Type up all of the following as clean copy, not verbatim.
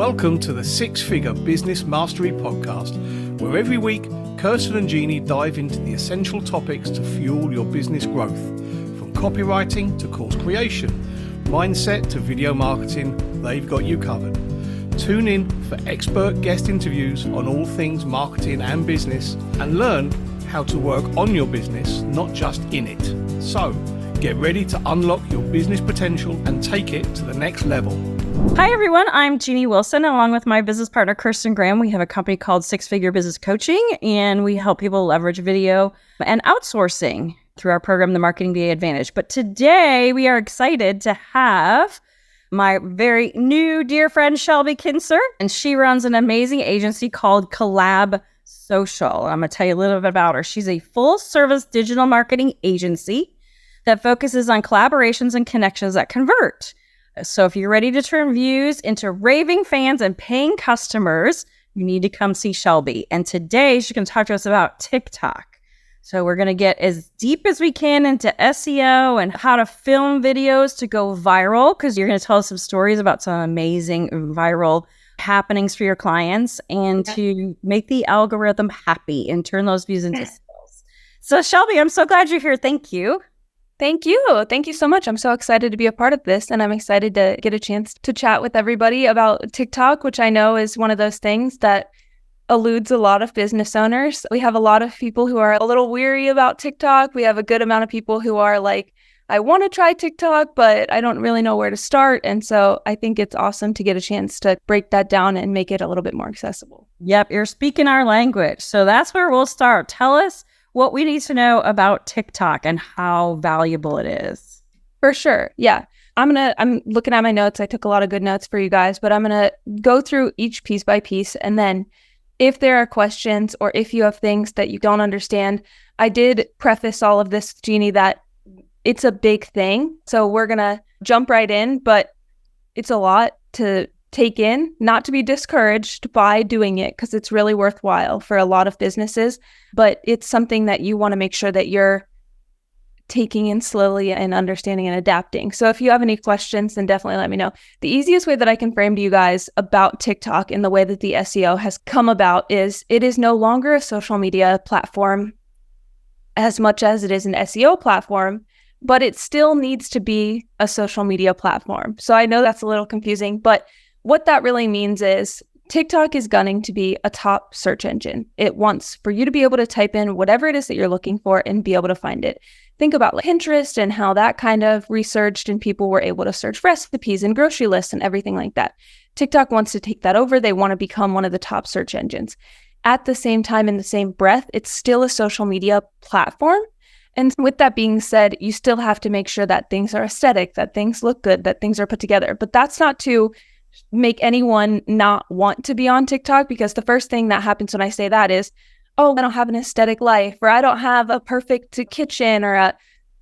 Welcome to the Six Figure Business Mastery Podcast, where every week Kirsten and Jeanne dive into the essential topics to fuel your business growth. From copywriting to course creation, mindset to video marketing, they've got you covered. Tune in for expert guest interviews on all things marketing and business, and learn how to work on your business, not just in it. So, get ready to unlock your business potential and take it to the next level. Hi, everyone. I'm Jeanne Willson. Along with my business partner, Kirsten. We have a company called Six Figure Business Coaching, and we help people leverage video and outsourcing through our program, the Marketing VA Advantage. But today we are excited to have my very new dear friend, Shelby Kincer, and she runs an amazing agency called Collab Social. I'm going to tell you a little bit about her. She's a full-service digital marketing agency that focuses on collaborations and connections that convert. So if you're ready to turn views into raving fans and paying customers, you need to come see Shelby. And today she's going to talk to us about TikTok. So we're going to get as deep as we can into SEO and how to film videos to go viral, because you're going to tell us some stories about some amazing viral happenings for your clients, and to make the algorithm happy and turn those views into sales. So Shelby, I'm so glad you're here. Thank you. Thank you. Thank you so much. I'm so excited to be a part of this, and I'm excited to get a chance to chat with everybody about TikTok, which I know is one of those things that eludes a lot of business owners. We have a lot of people who are a little weary about TikTok. We have a good amount of people who are like, I want to try TikTok, but I don't really know where to start. And so I think it's awesome to get a chance to break that down and make it a little bit more accessible. Yep, you're speaking our language. So that's where we'll start. Tell us what we need to know about TikTok and how valuable it is. For sure. Yeah. I'm looking at my notes. I took a lot of good notes for you guys, but I'm going to go through each piece by piece. And then if there are questions or if you have things that you don't understand, I did preface all of this, Jeanne, that it's a big thing. So we're going to jump right in, but it's a lot to take in, not to be discouraged by doing it, because it's really worthwhile for a lot of businesses, but it's something that you want to make sure that you're taking in slowly and understanding and adapting. So if you have any questions, then definitely let me know. The easiest way that I can frame to you guys about TikTok in the way that the SEO has come about is it is no longer a social media platform as much as it is an SEO platform, but it still needs to be a social media platform. So I know that's a little confusing, but what that really means is TikTok is gunning to be a top search engine. It wants for you to be able to type in whatever it is that you're looking for and be able to find it. Think about like Pinterest and how that kind of researched and people were able to search recipes and grocery lists and everything like that. TikTok wants to take that over. They want to become one of the top search engines. At the same time, in the same breath, it's still a social media platform. And with that being said, you still have to make sure that things are aesthetic, that things look good, that things are put together. But that's not to make anyone not want to be on TikTok, because the first thing that happens when I say that is, oh, I don't have an aesthetic life, or I don't have a perfect kitchen, or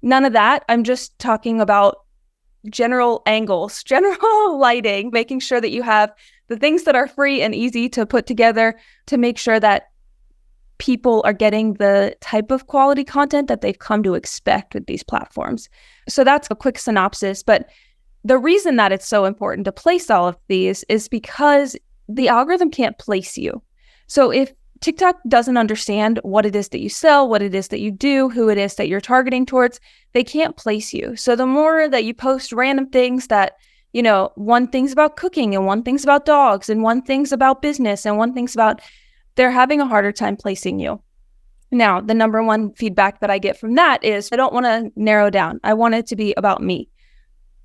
none of that. I'm just talking about general angles, general lighting, making sure that you have the things that are free and easy to put together to make sure that people are getting the type of quality content that they've come to expect with these platforms. So that's a quick synopsis, but the reason that it's so important to place all of these is because the algorithm can't place you. So if TikTok doesn't understand what it is that you sell, what it is that you do, who it is that you're targeting towards, they can't place you. So the more that you post random things that, you know, one thing's about cooking and one thing's about dogs and one thing's about business and one thing's about, they're having a harder time placing you. Now, the number one feedback that I get from that is, I don't want to narrow down. I want it to be about me.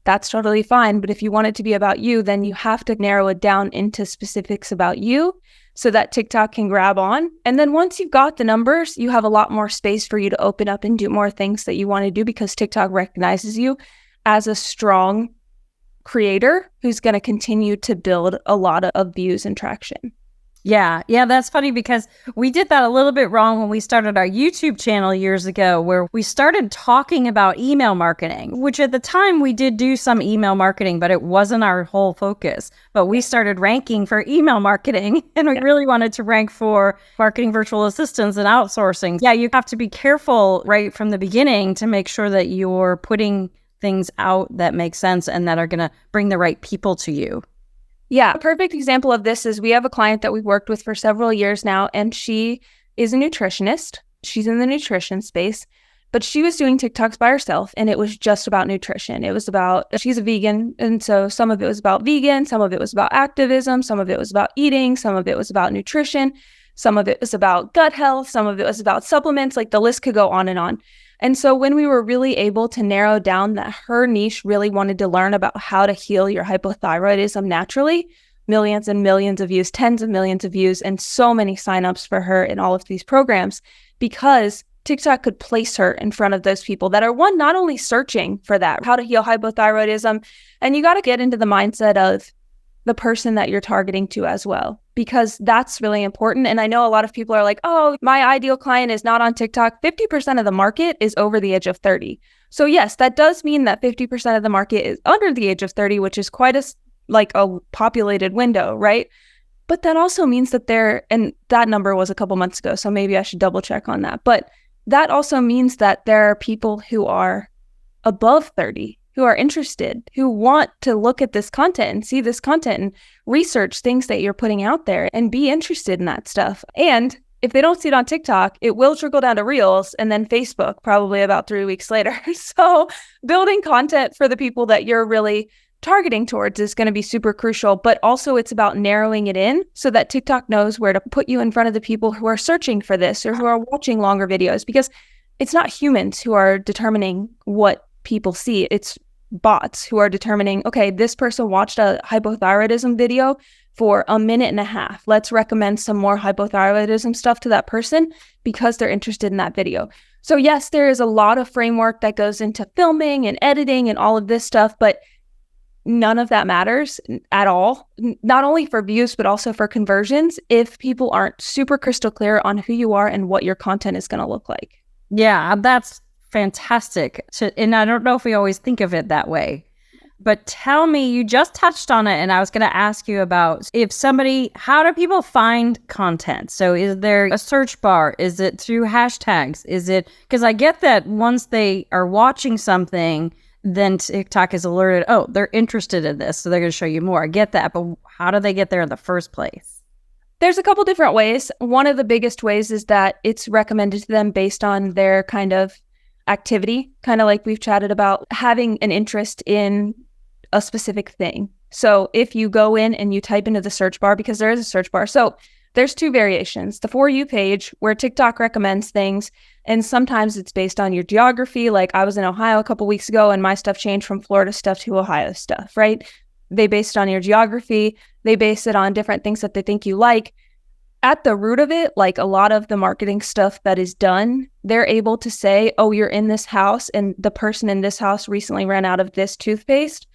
That's totally fine. But if you want it to be about you, then you have to narrow it down into specifics about you so that TikTok can grab on. And then once you've got the numbers, you have a lot more space for you to open up and do more things that you want to do, because TikTok recognizes you as a strong creator who's going to continue to build a lot of views and traction. Yeah, that's funny, because we did that a little bit wrong when we started our YouTube channel years ago, where we started talking about email marketing, which at the time we did do some email marketing, but it wasn't our whole focus. But we started ranking for email marketing, and we really wanted to rank for marketing virtual assistants and outsourcing. Yeah, you have to be careful right from the beginning to make sure that you're putting things out that make sense and that are going to bring the right people to you. Yeah, a perfect example of this is we have a client that we've worked with for several years now, and she is a nutritionist. She's in the nutrition space, but she was doing TikToks by herself, and it was just about nutrition. It was about, she's a vegan, and so some of it was about vegan, some of it was about activism, some of it was about eating, some of it was about nutrition, some of it was about gut health, some of it was about supplements, like the list could go on and on. And so when we were really able to narrow down that her niche really wanted to learn about how to heal your hypothyroidism naturally, millions and millions of views, tens of millions of views, and so many signups for her in all of these programs, because TikTok could place her in front of those people that are not only searching for that, how to heal hypothyroidism, and you got to get into the mindset of the person that you're targeting to as well, because that's really important. And I know a lot of people are like, oh, my ideal client is not on TikTok. 50% of the market is over the age of 30. So yes, that does mean that 50% of the market is under the age of 30, which is quite a populated window, right? But that also means that and that number was a couple months ago, so maybe I should double check on that. But that also means that there are people who are above 30 who are interested, who want to look at this content and see this content and research things that you're putting out there and be interested in that stuff. And if they don't see it on TikTok, it will trickle down to Reels and then Facebook probably about 3 weeks later. So building content for the people that you're really targeting towards is going to be super crucial, but also it's about narrowing it in so that TikTok knows where to put you in front of the people who are searching for this or who are watching longer videos, because it's not humans who are determining what people see. It's bots who are determining, okay, this person watched a hypothyroidism video for a minute and a half. Let's recommend some more hypothyroidism stuff to that person because they're interested in that video. So yes, there is a lot of framework that goes into filming and editing and all of this stuff, but none of that matters at all, not only for views, but also for conversions if people aren't super crystal clear on who you are and what your content is going to look like. Yeah, that's fantastic. And I don't know if we always think of it that way. But tell me, you just touched on it, and I was going to ask you about how do people find content? So is there a search bar? Is it through hashtags? Because I get that once they are watching something, then TikTok is alerted, oh, they're interested in this, so they're going to show you more. I get that, but how do they get there in the first place? There's a couple different ways. One of the biggest ways is that it's recommended to them based on their kind of activity, kind of like we've chatted about, having an interest in a specific thing. So if you go in and you type into the search bar, because there is a search bar, so there's two variations. The For You page, where TikTok recommends things, and sometimes it's based on your geography. Like I was in Ohio a couple weeks ago and my stuff changed from Florida stuff to Ohio stuff, right? They base it on your geography. They base it on different things that they think you like. At the root of it, like a lot of the marketing stuff that is done, they're able to say, oh, you're in this house and the person in this house recently ran out of this toothpaste.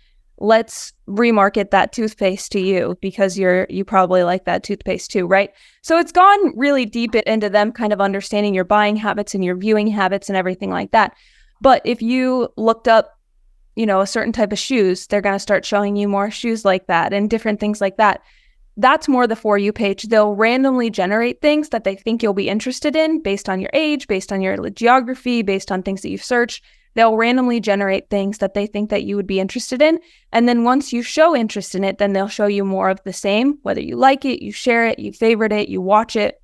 Let's remarket that toothpaste to you because you probably like that toothpaste too, right? So it's gone really deep into them kind of understanding your buying habits and your viewing habits and everything like that. But if you looked up, a certain type of shoes, they're going to start showing you more shoes like that and different things like that. That's more the For You page. They'll randomly generate things that they think you'll be interested in based on your age, based on your geography, based on things that you've searched. They'll randomly generate things that they think that you would be interested in. And then once you show interest in it, then they'll show you more of the same, whether you like it, you share it, you favorite it, you watch it.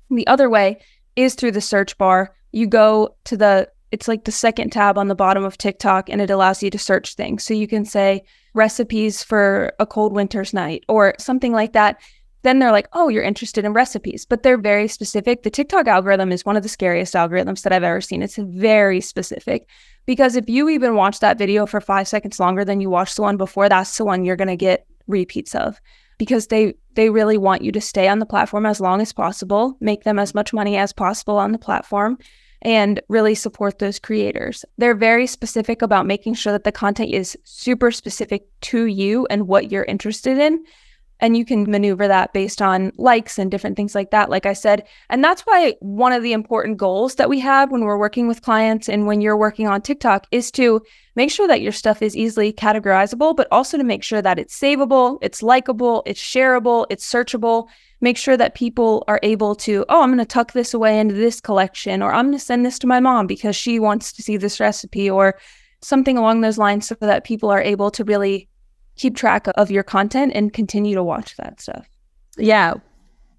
The other way is through the search bar. You go to it's like the second tab on the bottom of TikTok, and it allows you to search things. So you can say recipes for a cold winter's night or something like that. Then they're like, oh, you're interested in recipes, but they're very specific. The TikTok algorithm is one of the scariest algorithms that I've ever seen. It's very specific because if you even watch that video for 5 seconds longer than you watched the one before, that's the one you're going to get repeats of, because they really want you to stay on the platform as long as possible, make them as much money as possible on the platform, and really support those creators. They're very specific about making sure that the content is super specific to you and what you're interested in. And you can maneuver that based on likes and different things like that, like I said. And that's why one of the important goals that we have when we're working with clients and when you're working on TikTok is to make sure that your stuff is easily categorizable, but also to make sure that it's savable, it's likable, it's shareable, it's searchable. Make sure that people are able to, oh, I'm going to tuck this away into this collection, or I'm going to send this to my mom because she wants to see this recipe, or something along those lines, so that people are able to really keep track of your content and continue to watch that stuff. Yeah,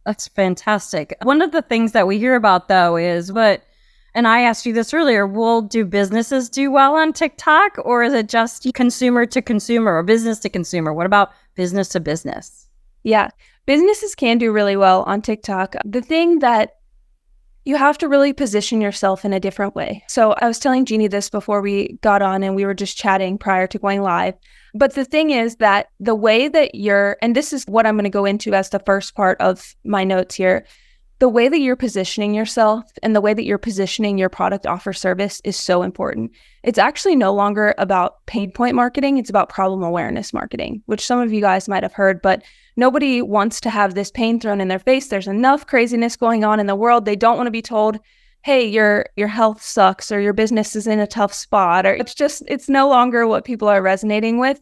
that's fantastic. One of the things that we hear about though is and I asked you this earlier, do businesses do well on TikTok, or is it just consumer to consumer or business to consumer? What about business to business? Yeah, businesses can do really well on TikTok. The thing that you have to really position yourself in a different way. So I was telling Jeanne this before we got on and we were just chatting prior to going live. But the thing is that the way that and this is what I'm going to go into as the first part of my notes here, the way that you're positioning yourself and the way that you're positioning your product, offer, service is so important. It's actually no longer about pain point marketing. It's about problem awareness marketing, which some of you guys might have heard, but nobody wants to have this pain thrown in their face. There's enough craziness going on in the world. They don't want to be told, hey, your health sucks or your business is in a tough spot, or it's no longer what people are resonating with.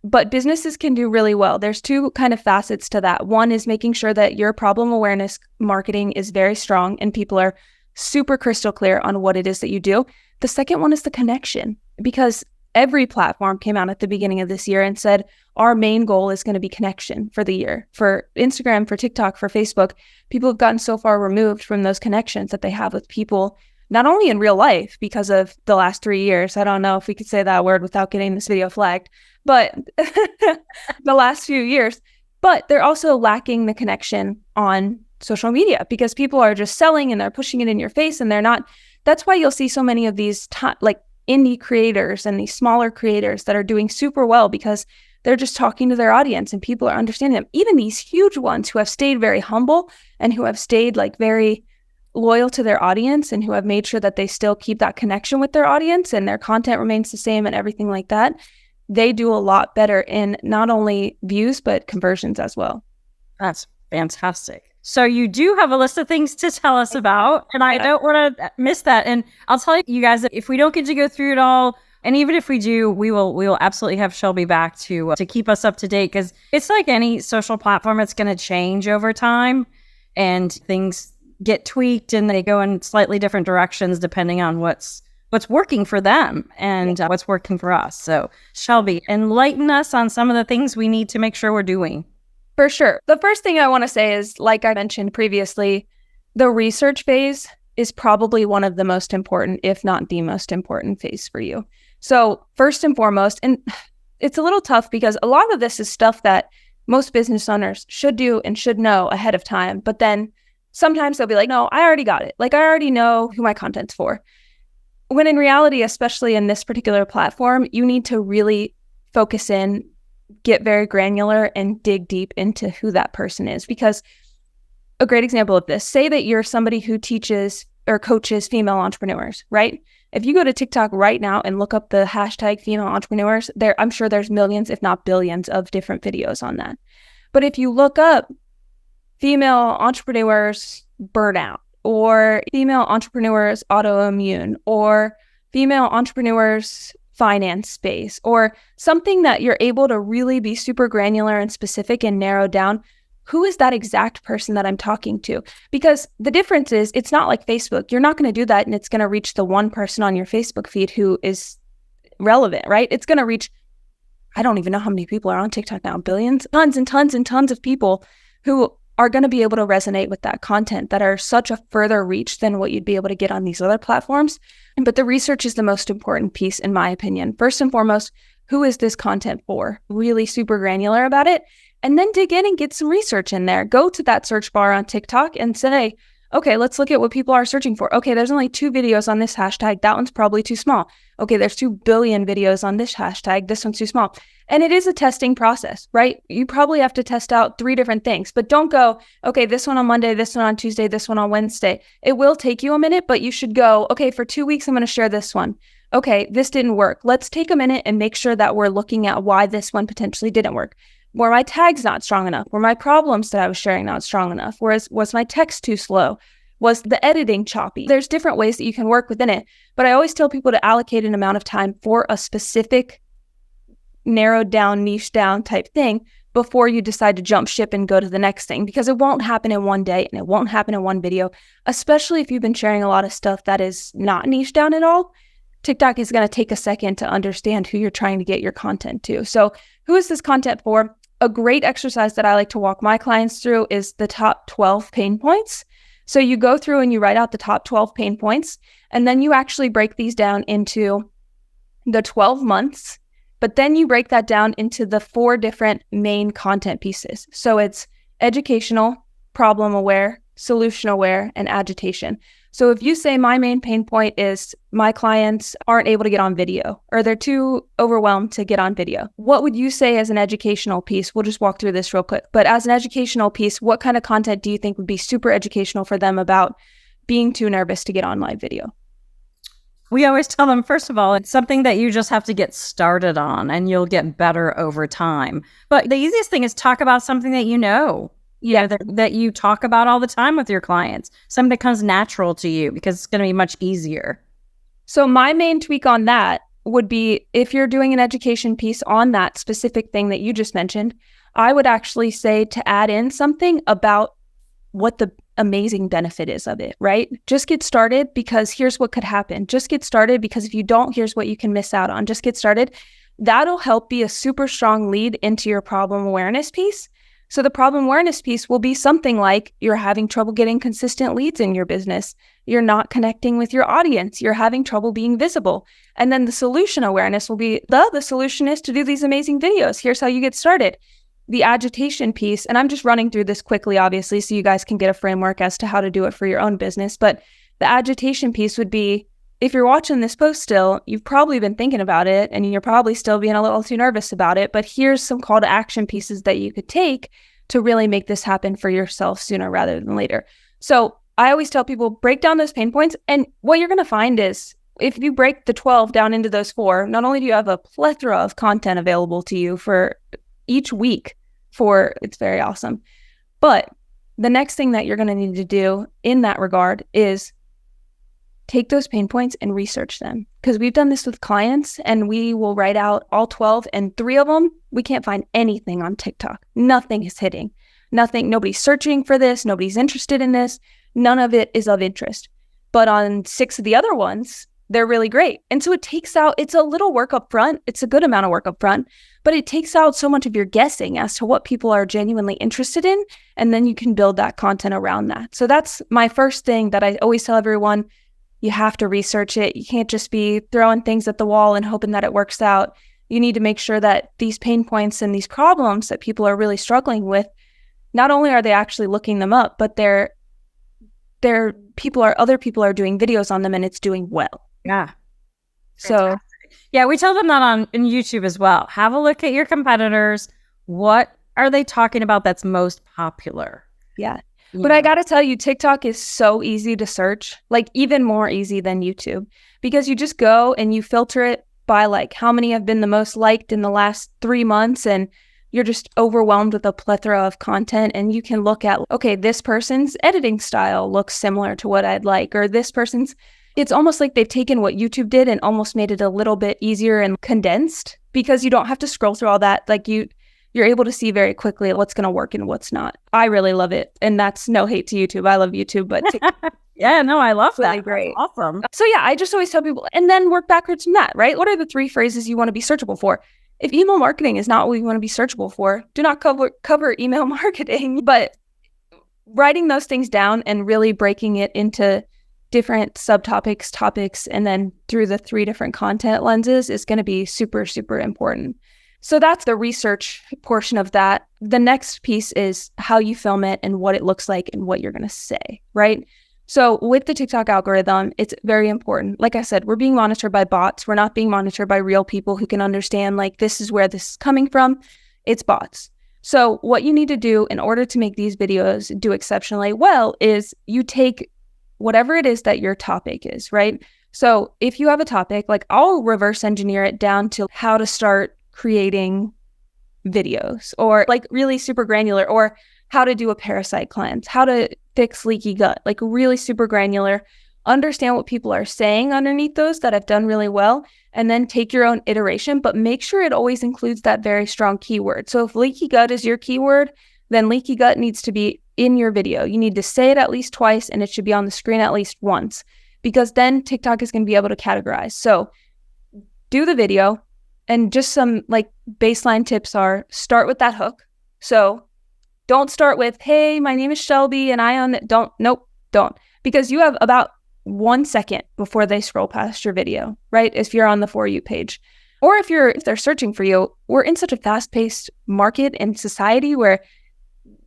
But businesses can do really well. There's two kind of facets to that. One is making sure that your problem awareness marketing is very strong and people are super crystal clear on what it is that you do. The second one is the connection, because every platform came out at the beginning of this year and said, our main goal is going to be connection for the year. For Instagram, for TikTok, for Facebook, people have gotten so far removed from those connections that they have with people, not only in real life because of the last 3 years. I don't know if we could say that word without getting this video flagged, but the last few years, but they're also lacking the connection on social media because people are just selling and they're pushing it in your face and they're not. That's why you'll see so many of these like indie creators and these smaller creators that are doing super well because they're just talking to their audience and people are understanding them. Even these huge ones who have stayed very humble and who have stayed like very loyal to their audience and who have made sure that they still keep that connection with their audience and their content remains the same and everything like that, they do a lot better in not only views, but conversions as well. That's fantastic. So you do have a list of things to tell us about, and I don't want to miss that. And I'll tell you guys that if we don't get to go through it all, and even if we do, we will absolutely have Shelby back to keep us up to date, because it's like any social platform, it's going to change over time and things get tweaked and they go in slightly different directions depending on what's working for them and what's working for us. So Shelby, enlighten us on some of the things we need to make sure we're doing. For sure. The first thing I want to say is, like I mentioned previously, the research phase is probably one of the most important, if not the most important phase for you. So first and foremost, and it's a little tough because a lot of this is stuff that most business owners should do and should know ahead of time. But then sometimes they'll be like, no, I already got it. Like I already know who my content's for. When in reality, especially in this particular platform, you need to really focus in, get very granular and dig deep into who that person is. Because a great example of this, say that you're somebody who teaches or coaches female entrepreneurs, right? If you go to TikTok right now and look up the hashtag female entrepreneurs, I'm sure there's millions, if not billions, of different videos on that. But if you look up female entrepreneurs burnout, or female entrepreneurs autoimmune, or female entrepreneurs finance space, or something that you're able to really be super granular and specific and narrow down, who is that exact person that I'm talking to? Because the difference is, it's not like Facebook. You're not going to do that and it's going to reach the one person on your Facebook feed who is relevant, right? It's going to reach, I don't even know how many people are on TikTok now, billions, tons and tons and tons of people who are going to be able to resonate with that content that are such a further reach than what you'd be able to get on these other platforms. But the research is the most important piece, in my opinion. First and foremost, who is this content for? Really super granular about it. And then dig in and get some research in there. Go to that search bar on TikTok and say, okay, let's look at what people are searching for. Okay, there's only 2 videos on this hashtag. That one's probably too small. Okay, there's 2 billion videos on this hashtag. This one's too small. And it is a testing process, right? You probably have to test out 3 different things, but don't go, okay, this one on Monday, this one on Tuesday, this one on Wednesday. It will take you a minute, but you should go, okay, for 2 weeks, I'm going to share this one. Okay, this didn't work. Let's take a minute and make sure that we're looking at why this one potentially didn't work. Were my tags not strong enough? Were my problems that I was sharing not strong enough? Was my text too slow? Was the editing choppy? There's different ways that you can work within it, but I always tell people to allocate an amount of time for a specific narrowed down, niche down type thing before you decide to jump ship and go to the next thing, because it won't happen in one day and it won't happen in one video, especially if you've been sharing a lot of stuff that is not niche down at all. TikTok is going to take a second to understand who you're trying to get your content to. So who is this content for? A great exercise that I like to walk my clients through is the top 12 pain points. So you go through and you write out the top 12 pain points, and then you actually break these down into the 12 months, but then you break that down into the 4 different main content pieces. So it's educational, problem aware, solution aware, and agitation. So if you say my main pain point is my clients aren't able to get on video or they're too overwhelmed to get on video, what would you say as an educational piece? We'll just walk through this real quick. But as an educational piece, what kind of content do you think would be super educational for them about being too nervous to get on live video? We always tell them, first of all, it's something that you just have to get started on and you'll get better over time. But the easiest thing is talk about something that you know. Yeah, that you talk about all the time with your clients, something that comes natural to you because it's going to be much easier. So my main tweak on that would be if you're doing an education piece on that specific thing that you just mentioned, I would actually say to add in something about what the amazing benefit is of it, right? Just get started because here's what could happen. Just get started because if you don't, here's what you can miss out on. Just get started. That'll help be a super strong lead into your problem awareness piece. So the problem awareness piece will be something like you're having trouble getting consistent leads in your business. You're not connecting with your audience. You're having trouble being visible. And then the solution awareness will be the solution is to do these amazing videos. Here's how you get started. The agitation piece, and I'm just running through this quickly, obviously, so you guys can get a framework as to how to do it for your own business. But the agitation piece would be, if you're watching this post still, you've probably been thinking about it and you're probably still being a little too nervous about it, but here's some call to action pieces that you could take to really make this happen for yourself sooner rather than later. So I always tell people, break down those pain points. And what you're going to find is if you break the 12 down into those 4, not only do you have a plethora of content available to you for each week it's very awesome. But the next thing that you're going to need to do in that regard is take those pain points and research them. Because we've done this with clients and we will write out all 12 and 3 of them, we can't find anything on TikTok. Nothing is hitting. Nothing, nobody's searching for this. Nobody's interested in this. None of it is of interest. But on 6 of the other ones, they're really great. And so it's a little work up front. It's a good amount of work up front, but it takes out so much of your guessing as to what people are genuinely interested in. And then you can build that content around that. So that's my first thing that I always tell everyone. You have to research it. You can't just be throwing things at the wall and hoping that it works out. You need to make sure that these pain points and these problems that people are really struggling with, not only are they actually looking them up, but other people are doing videos on them and it's doing well. Yeah. So yeah, we tell them that in YouTube as well. Have a look at your competitors. What are they talking about that's most popular? Yeah. But I got to tell you, TikTok is so easy to search, like even more easy than YouTube, because you just go and you filter it by like how many have been the most liked in the last 3 months. And you're just overwhelmed with a plethora of content. And you can look at, okay, this person's editing style looks similar to what I'd like, or it's almost like they've taken what YouTube did and almost made it a little bit easier and condensed because you don't have to scroll through all that. Like you're able to see very quickly what's going to work and what's not. I really love it. And that's no hate to YouTube. I love YouTube, but yeah, no, I love that. Really great. That's awesome. So yeah, I just always tell people and then work backwards from that, right? What are the 3 phrases you want to be searchable for? If email marketing is not what you want to be searchable for, do not cover email marketing, but writing those things down and really breaking it into different subtopics, topics, and then through the 3 different content lenses is going to be super, super important. So that's the research portion of that. The next piece is how you film it and what it looks like and what you're going to say, right? So with the TikTok algorithm, it's very important. Like I said, we're being monitored by bots. We're not being monitored by real people who can understand, like, this is where this is coming from. It's bots. So what you need to do in order to make these videos do exceptionally well is you take whatever it is that your topic is, right? So if you have a topic, like I'll reverse engineer it down to how to start creating videos, or like really super granular, or how to do a parasite cleanse, how to fix leaky gut, like really super granular. Understand what people are saying underneath those that have done really well, and then take your own iteration, but make sure it always includes that very strong keyword. So if leaky gut is your keyword, then leaky gut needs to be in your video. You need to say it at least twice, and it should be on the screen at least once, because then TikTok is going to be able to categorize. So do the video, and just some like baseline tips are start with that hook. So don't start with, hey, my name is Shelby and I own it. Don't, because you have about 1 second before they scroll past your video, right? If you're on the For You page, or if they're searching for you. We're in such a fast-paced market and society where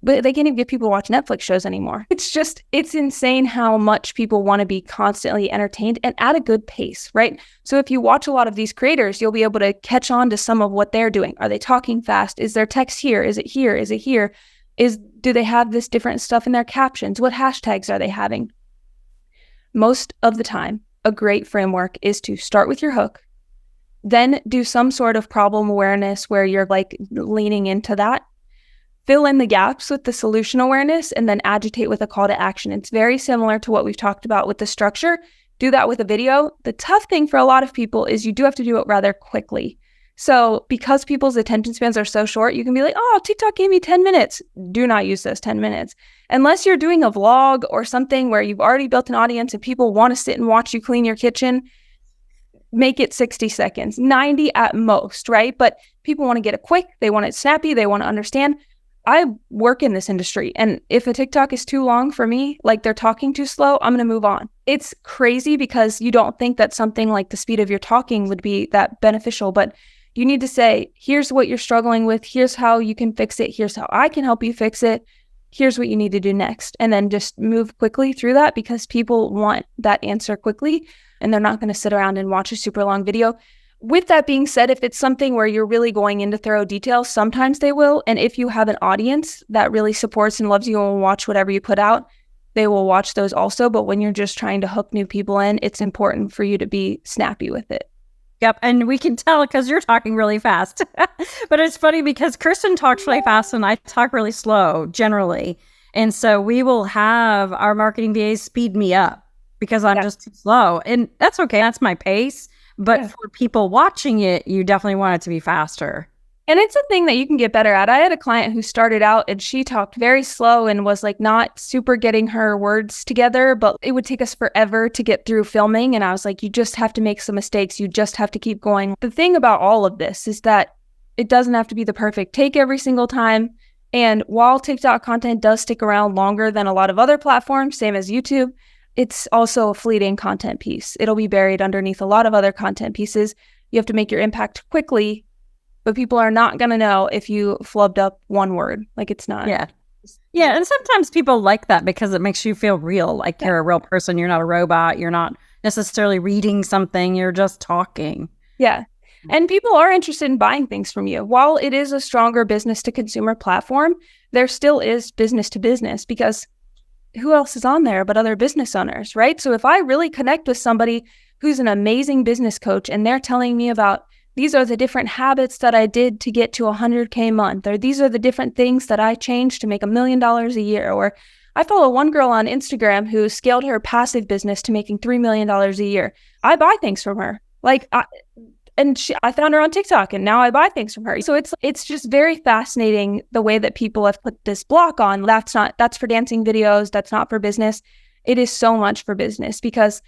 they can't even get people to watch Netflix shows anymore. It's insane how much people want to be constantly entertained and at a good pace, right? So if you watch a lot of these creators, you'll be able to catch on to some of what they're doing. Are they talking fast? Is their text here? Is it here? Is it here? Do they have this different stuff in their captions? What hashtags are they having? Most of the time, a great framework is to start with your hook, then do some sort of problem awareness where you're like leaning into that, fill in the gaps with the solution awareness, and then agitate with a call to action. It's very similar to what we've talked about with the structure. Do that with a video. The tough thing for a lot of people is you do have to do it rather quickly. So because people's attention spans are so short, you can be like, oh, TikTok gave me 10 minutes. Do not use those 10 minutes. Unless you're doing a vlog or something where you've already built an audience and people want to sit and watch you clean your kitchen, make it 60 seconds, 90 at most, right? But people want to get it quick. They want it snappy. They want to understand. I work in this industry, and if a TikTok is too long for me, like they're talking too slow, I'm going to move on. It's crazy because you don't think that something like the speed of your talking would be that beneficial, but you need to say, here's what you're struggling with. Here's how you can fix it. Here's how I can help you fix it. Here's what you need to do next. And then just move quickly through that because people want that answer quickly and they're not going to sit around and watch a super long video. With that being said, if it's something where you're really going into thorough detail, sometimes they will. And if you have an audience that really supports and loves you and will watch whatever you put out, they will watch those also. But when you're just trying to hook new people in, it's important for you to be snappy with it. Yep. And we can tell because you're talking really fast. But it's funny because Kirsten talks really fast and I talk really slow generally. And so we will have our marketing VAs speed me up because I'm just too slow. And that's okay. That's my pace. But for people watching it, you definitely want it to be faster. And it's a thing that you can get better at. I had a client who started out and she talked very slow and was like not super getting her words together, but it would take us forever to get through filming. And I was like, you just have to make some mistakes. You just have to keep going. The thing about all of this is that it doesn't have to be the perfect take every single time. And while TikTok content does stick around longer than a lot of other platforms, same as YouTube, it's also a fleeting content piece. It'll be buried underneath a lot of other content pieces. You have to make your impact quickly, but people are not going to know if you flubbed up one word. Like it's not. Yeah. Yeah. And sometimes people like that because it makes you feel real. Like you're a real person. You're not a robot. You're not necessarily reading something. You're just talking. Yeah. And people are interested in buying things from you. While it is a stronger business to consumer platform, there still is business to business because who else is on there but other business owners, right? So if I really connect with somebody who's an amazing business coach and they're telling me about these are the different habits that I did to get to 100K a month, or these are the different things that I changed to make $1 million a year, or I follow one girl on Instagram who scaled her passive business to making $3 million a year. I buy things from her. I found her on TikTok and now I buy things from her. So it's just very fascinating the way that people have put this block on. That's for dancing videos. That's not for business. It is so much for business because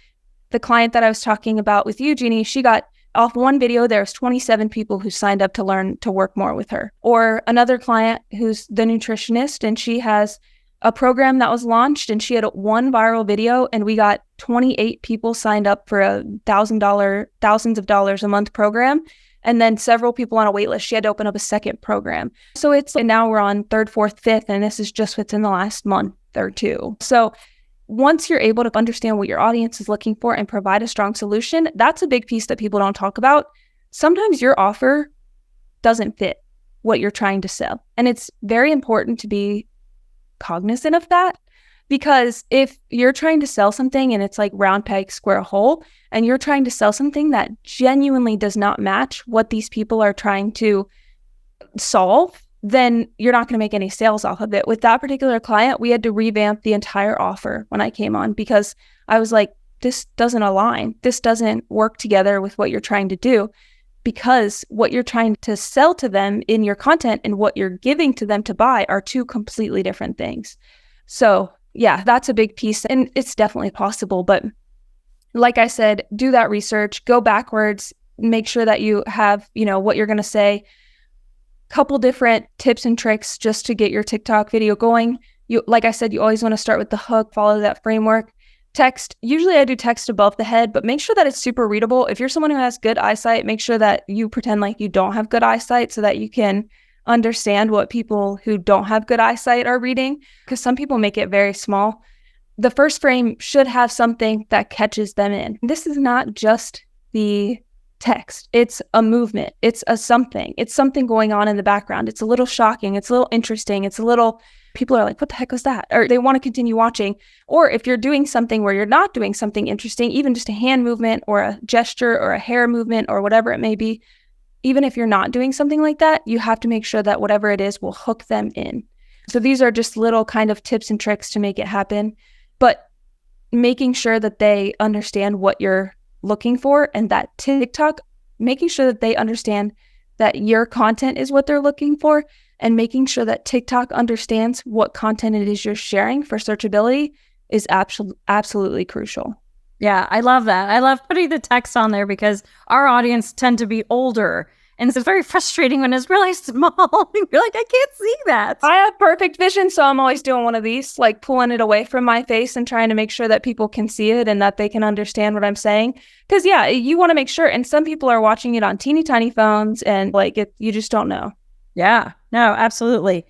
the client that I was talking about with you, Jeanne, she got off one video, there's 27 people who signed up to learn to work more with her. Or another client who's the nutritionist and she has a program that was launched and she had one viral video and we got 28 people signed up for a thousands of dollars a month program. And then several people on a wait list. She had to open up a second program. So and now we're on third, fourth, fifth, and this is just within the last month or two. So once you're able to understand what your audience is looking for and provide a strong solution, that's a big piece that people don't talk about. Sometimes your offer doesn't fit what you're trying to sell. And it's very important to be cognizant of that, because if you're trying to sell something and it's like round peg, square hole, and you're trying to sell something that genuinely does not match what these people are trying to solve, then you're not going to make any sales off of it. With that particular client, we had to revamp the entire offer when I came on because I was like, this doesn't align. This doesn't work together with what you're trying to do, because what you're trying to sell to them in your content and what you're giving to them to buy are two completely different things. So yeah, that's a big piece and it's definitely possible, but like I said, do that research, go backwards, make sure that you have, what you're going to say. Couple different tips and tricks just to get your TikTok video going. Like I said, you always want to start with the hook, follow that framework. Text, usually I do text above the head, but make sure that it's super readable. If you're someone who has good eyesight, make sure that you pretend like you don't have good eyesight so that you can understand what people who don't have good eyesight are reading, because some people make it very small. The first frame should have something that catches them in. This is not just the text. It's a movement. It's something going on in the background. It's a little shocking. It's a little interesting. People are like, what the heck was that? Or they want to continue watching. Or if you're doing something where you're not doing something interesting, even just a hand movement or a gesture or a hair movement or whatever it may be, even if you're not doing something like that, you have to make sure that whatever it is will hook them in. So these are just little kind of tips and tricks to make it happen, but making sure that they understand what you're looking for, and that TikTok, making sure that they understand that your content is what they're looking for, and making sure that TikTok understands what content it is you're sharing for searchability is absolutely crucial. Yeah, I love that. I love putting the text on there because our audience tend to be older. And it's very frustrating when it's really small. You're like, I can't see that. I have perfect vision, so I'm always doing one of these, like pulling it away from my face and trying to make sure that people can see it and that they can understand what I'm saying. Because, yeah, you want to make sure. And some people are watching it on teeny tiny phones and you just don't know. Yeah, no, absolutely.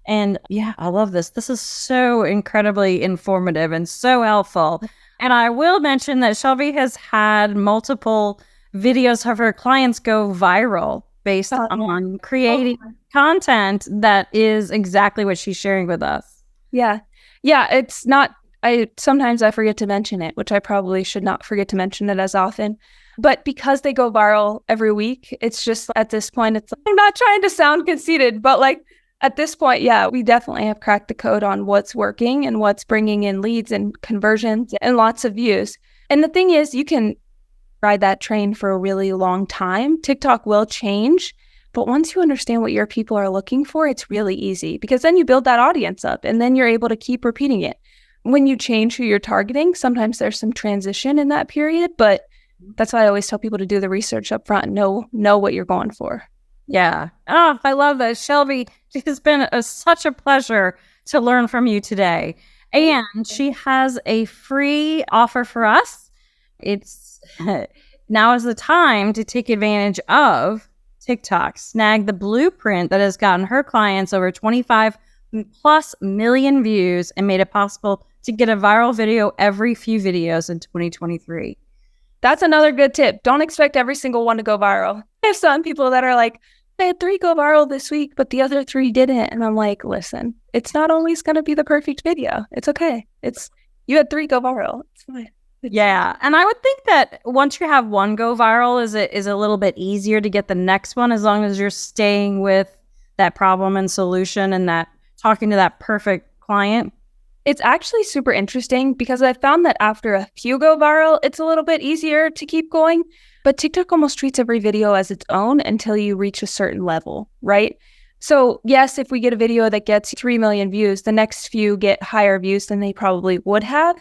And yeah, I love this. This is so incredibly informative and so helpful. And I will mention that Shelby has had multiple videos of her clients go viral based on creating content that is exactly what she's sharing with us. Yeah. It's not, sometimes I forget to mention it, which I probably should not forget to mention it as often. But because they go viral every week, it's just at this point, I'm not trying to sound conceited, but at this point, yeah, we definitely have cracked the code on what's working and what's bringing in leads and conversions and lots of views. And the thing is, you can ride that train for a really long time. TikTok will change, but once you understand what your people are looking for, it's really easy because then you build that audience up and then you're able to keep repeating it. When you change who you're targeting, sometimes there's some transition in that period, but that's why I always tell people to do the research up front and know what you're going for. Yeah. Oh, I love that. Shelby, it has been such a pleasure to learn from you today. And she has a free offer for us. It's now is the time to take advantage of TikTok. Snag the blueprint that has gotten her clients over 25 plus million views and made it possible to get a viral video every few videos in 2023. That's another good tip. Don't expect every single one to go viral. I have some people that are like, I had 3 go viral this week, but the other 3 didn't. And I'm like, listen, it's not always going to be the perfect video. It's okay. You had 3 go viral. It's fine. Yeah. And I would think that once you have one go viral, is a little bit easier to get the next one as long as you're staying with that problem and solution and that talking to that perfect client. It's actually super interesting because I found that after a few go viral, it's a little bit easier to keep going. But TikTok almost treats every video as its own until you reach a certain level, right? So yes, if we get a video that gets 3 million views, the next few get higher views than they probably would have.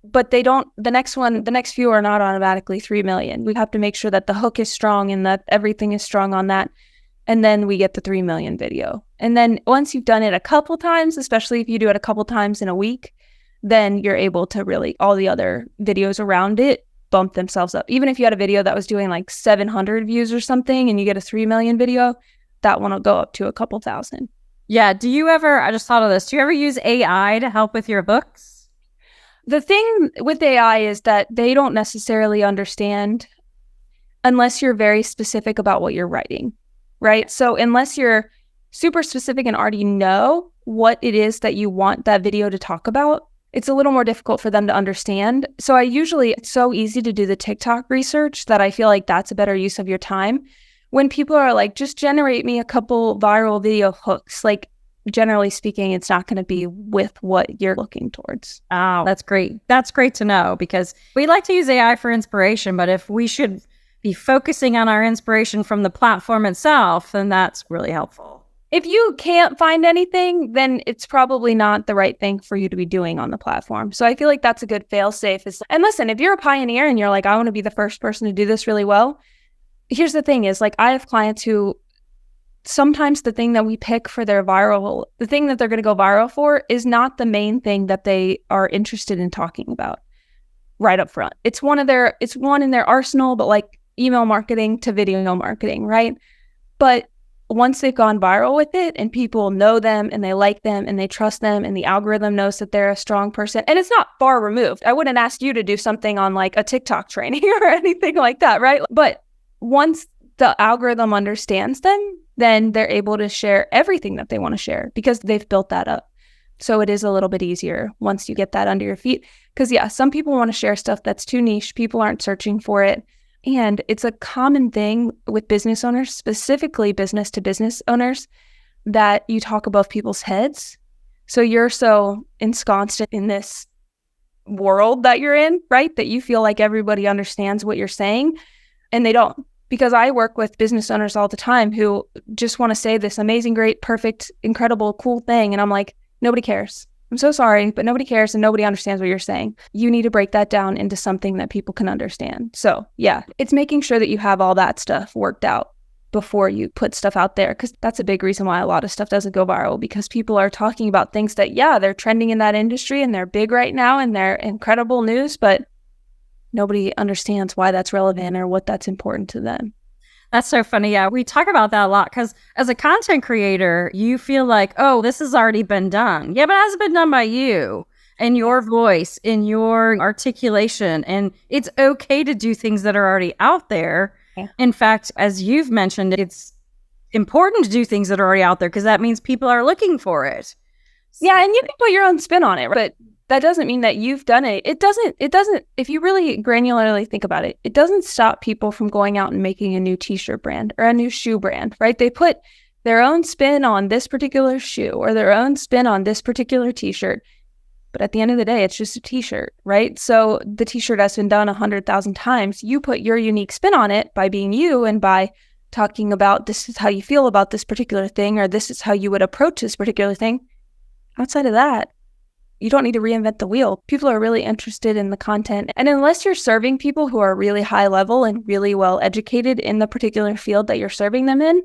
But they don't, the next few are not automatically 3 million. We have to make sure that the hook is strong and that everything is strong on that. And then we get the 3 million video. And then once you've done it a couple times, especially if you do it a couple times in a week, then you're able to really, all the other videos around it bump themselves up. Even if you had a video that was doing like 700 views or something and you get a 3 million video, that one will go up to a couple thousand. Yeah. I just thought of this. Do you ever use AI to help with your books? The thing with AI is that they don't necessarily understand unless you're very specific about what you're writing, right? So unless you're super specific and already know what it is that you want that video to talk about, it's a little more difficult for them to understand. So it's so easy to do the TikTok research that I feel like that's a better use of your time. When people are like, just generate me a couple viral video hooks, like generally speaking, it's not going to be with what you're looking towards. Oh, that's great. That's great to know because we like to use AI for inspiration, but if we should be focusing on our inspiration from the platform itself, then that's really helpful. If you can't find anything, then it's probably not the right thing for you to be doing on the platform. So I feel like that's a good fail safe. And listen, if you're a pioneer and you're like, I want to be the first person to do this really well, here's the thing is like, I have clients who sometimes the thing that we pick for their viral, the thing that they're going to go viral for is not the main thing that they are interested in talking about right up front. It's one in their arsenal, but like email marketing to video marketing, right? But once they've gone viral with it and people know them and they like them and they trust them and the algorithm knows that they're a strong person, and it's not far removed. I wouldn't ask you to do something on like a TikTok training or anything like that, right? But once the algorithm understands them, then they're able to share everything that they want to share because they've built that up. So it is a little bit easier once you get that under your feet. Because yeah, some people want to share stuff that's too niche. People aren't searching for it. And it's a common thing with business owners, specifically business to business owners, that you talk above people's heads. So you're so ensconced in this world that you're in, right? That you feel like everybody understands what you're saying and they don't. Because I work with business owners all the time who just want to say this amazing, great, perfect, incredible, cool thing. And I'm like, nobody cares. I'm so sorry, but nobody cares and nobody understands what you're saying. You need to break that down into something that people can understand. So yeah, it's making sure that you have all that stuff worked out before you put stuff out there. Because that's a big reason why a lot of stuff doesn't go viral, because people are talking about things that, yeah, they're trending in that industry and they're big right now and they're incredible news, but nobody understands why that's relevant or what that's important to them. That's so funny. Yeah, we talk about that a lot because as a content creator, you feel like, oh, this has already been done. Yeah, but it hasn't been done by you and your voice, in your articulation. And it's okay to do things that are already out there. Yeah. In fact, as you've mentioned, it's important to do things that are already out there because that means people are looking for it. Yeah, and you can put your own spin on it, but that doesn't mean that you've done it. It doesn't, if you really granularly think about it, it doesn't stop people from going out and making a new t-shirt brand or a new shoe brand, right? They put their own spin on this particular shoe or their own spin on this particular t-shirt. But at the end of the day, it's just a t-shirt, right? So the t-shirt has been done 100,000 times. You put your unique spin on it by being you and by talking about this is how you feel about this particular thing, or this is how you would approach this particular thing. Outside of that, you don't need to reinvent the wheel. People are really interested in the content. And unless you're serving people who are really high level and really well educated in the particular field that you're serving them in,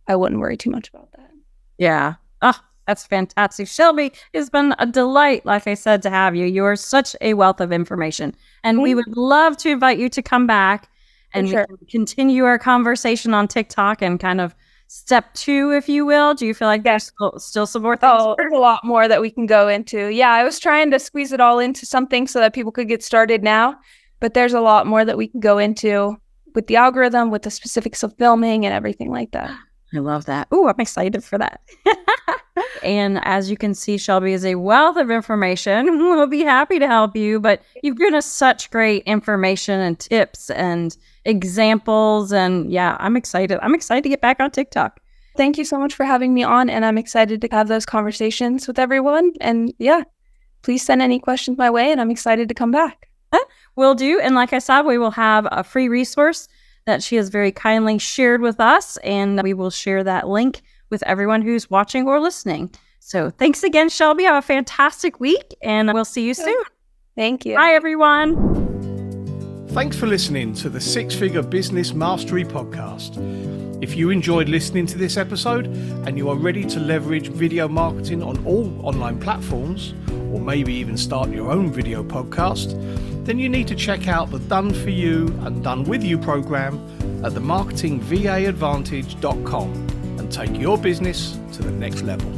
I wouldn't worry too much about that. Yeah. Oh, that's fantastic. Shelby, it's been a delight, like I said, to have you. You're such a wealth of information. And we would love to invite you to come back and we can continue our conversation on TikTok and kind of step 2, if you will. Do you feel like there's still some more things? Oh, there's a lot more that we can go into. Yeah, I was trying to squeeze it all into something so that people could get started now, but there's a lot more that we can go into with the algorithm, with the specifics of filming and everything like that. I love that. Ooh, I'm excited for that. And as you can see, Shelby is a wealth of information. We'll be happy to help you, but you've given us such great information and tips and examples. And yeah, I'm excited. I'm excited to get back on TikTok. Thank you so much for having me on. And I'm excited to have those conversations with everyone. And yeah, please send any questions my way. And I'm excited to come back. Will do. And like I said, we will have a free resource that she has very kindly shared with us. And we will share that link with everyone who's watching or listening. So thanks again, Shelby. Have a fantastic week and we'll see you soon. Thank you. Bye, everyone. Thanks for listening to the Six Figure Business Mastery Podcast. If you enjoyed listening to this episode and you are ready to leverage video marketing on all online platforms, or maybe even start your own video podcast, then you need to check out the Done For You and Done With You program at themarketingvaadvantage.com and take your business to the next level.